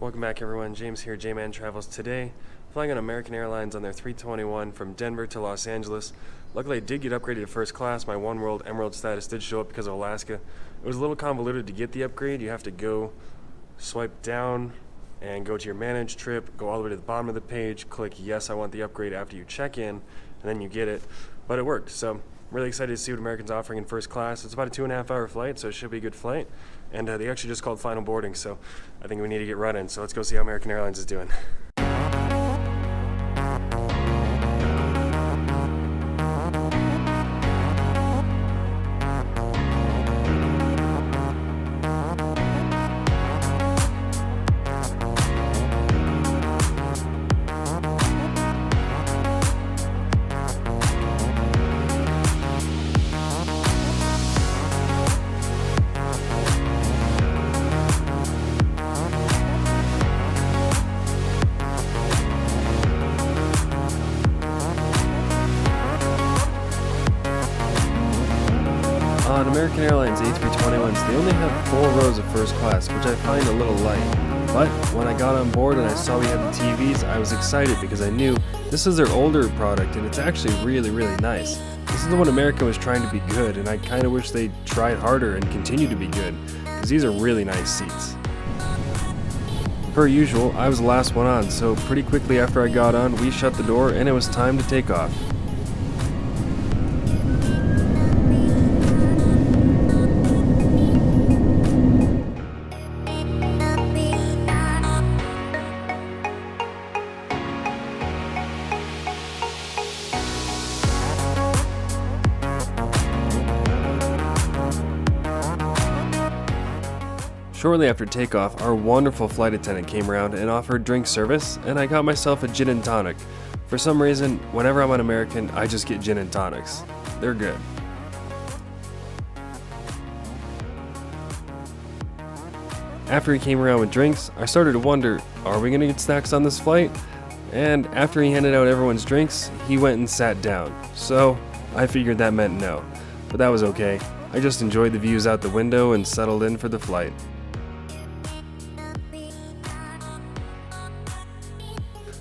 Welcome back everyone, James here, J-Man Travels. Today, flying on American Airlines on their 321 from Denver to Los Angeles. Luckily I did get upgraded to first class. My One World Emerald status did show up because of Alaska. It was a little convoluted to get the upgrade. You have to go swipe down and go to your managed trip, go all the way to the bottom of the page, click yes I want the upgrade after you check in, and then you get it. But it worked, so I'm really excited to see what American's offering in first class. It's about a 2.5 hour flight, so it should be a good flight. And they actually just called final boarding, so I think we need to get running. So let's go see how American Airlines is doing. On American Airlines A321s, they only have 4 rows of first class, which I find a little light. But when I got on board and I saw we had the TVs, I was excited because I knew this is their older product and it's actually really nice. This is when America was trying to be good, and I kind of wish they tried harder and continue to be good, because these are really nice seats. Per usual, I was the last one on, so pretty quickly after I got on, we shut the door and it was time to take off. Shortly after takeoff, our wonderful flight attendant came around and offered drink service, and I got myself a gin and tonic. For some reason, whenever I'm on American, I just get gin and tonics. They're good. After he came around with drinks, I started to wonder, are we gonna get snacks on this flight? And after he handed out everyone's drinks, he went and sat down. So, I figured that meant no. But that was okay. I just enjoyed the views out the window and settled in for the flight.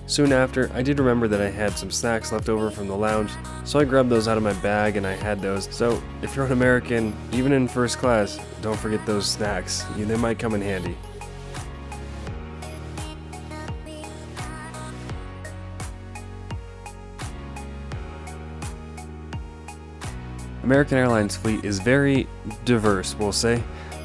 Soon after, I did remember that I had some snacks left over from the lounge, so I grabbed those out of my bag and I had those. So if you're an American, even in first class, don't forget those snacks. They might come in handy. American Airlines fleet is very diverse, we'll say.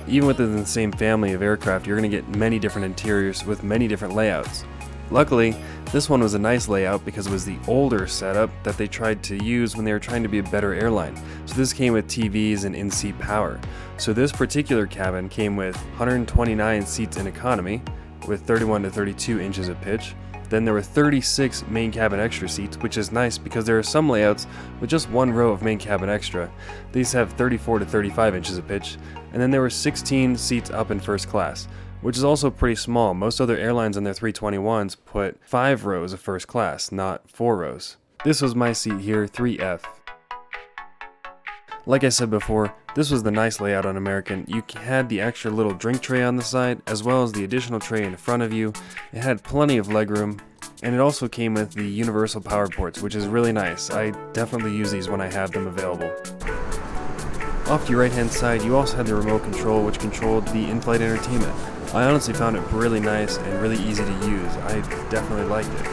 Even within the same family of aircraft, you're going to get many different interiors with many different layouts. Luckily, this one was a nice layout because it was the older setup that they tried to use when they were trying to be a better airline. So this came with TVs and in-seat power. So this particular cabin came with 129 seats in economy with 31 to 32 inches of pitch. Then there were 36 main cabin extra seats, which is nice because there are some layouts with just one row of main cabin extra. These have 34 to 35 inches of pitch. And then there were 16 seats up in first class, which is also pretty small. Most other airlines on their 321s put 5 rows of first class, not 4 rows. This was my seat here, 3F. Like I said before, this was the nice layout on American. You had the extra little drink tray on the side, as well as the additional tray in front of you. It had plenty of legroom, and it also came with the universal power ports, which is really nice. I definitely use these when I have them available. Off to your right hand side, you also had the remote control, which controlled the in-flight entertainment. I honestly found it really nice and really easy to use. I definitely liked it.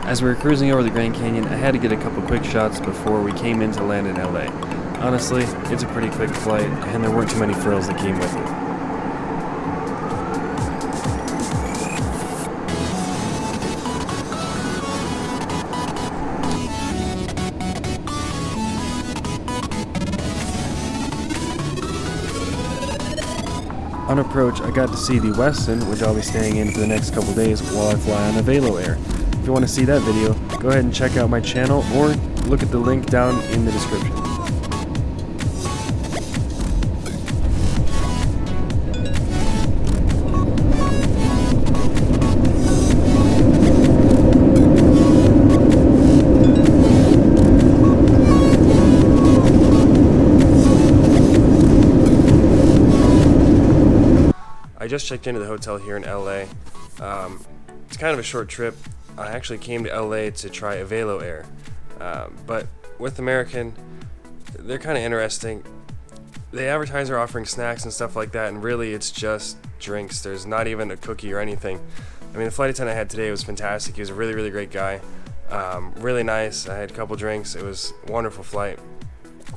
As we were cruising over the Grand Canyon, I had to get a couple quick shots before we came in to land in LA. Honestly, it's a pretty quick flight, and there weren't too many frills that came with it. On approach, I got to see the Westin, which I'll be staying in for the next couple days while I fly on a Velo Air. If you want to see that video, go ahead and check out my channel or look at the link down in the description. just checked into the hotel here in LA. It's kind of a short trip. I actually came to LA to try Avelo Air, but with American, they're kind of interesting. They advertise they're offering snacks and stuff like that, and really it's just drinks. There's not even a cookie or anything. I mean, the flight attendant I had today was fantastic. He was a really, really great guy. Really nice. I had a couple drinks. It was a wonderful flight.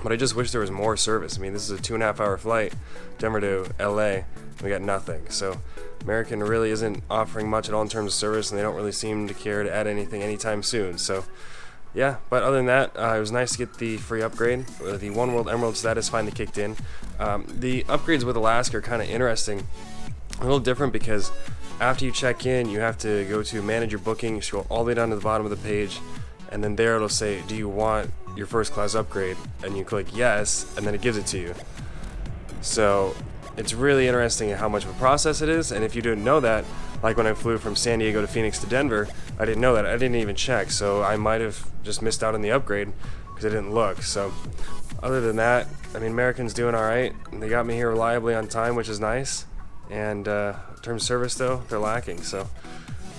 But I just wish there was more service. I mean, this is a 2.5 hour flight, Denver to LA. We got nothing. So American really isn't offering much at all in terms of service, and they don't really seem to care to add anything anytime soon. So yeah, but other than that, it was nice to get the free upgrade. The One World Emerald status finally kicked in. The upgrades with Alaska are kind of interesting. A little different because after you check in, you have to go to manage your booking, scroll all the way down to the bottom of the page, and then there it'll say, do you want your first class upgrade? And you click yes, and then it gives it to you. So it's really interesting how much of a process it is, and if you didn't know that, like when I flew from San Diego to Phoenix to Denver, I didn't know that. I didn't even check, so I might have just missed out on the upgrade because I didn't look. So other than that, I mean, American's doing all right. They got me here reliably on time, which is nice. And in terms of service, though, they're lacking. So I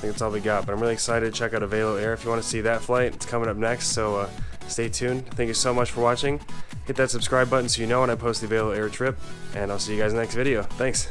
think that's all we got. But I'm really excited to check out Avelo Air if you want to see that flight. It's coming up next, so stay tuned. Thank you so much for watching. Hit that subscribe button so you know when I post the Avelo Air trip. And I'll see you guys in the next video. Thanks.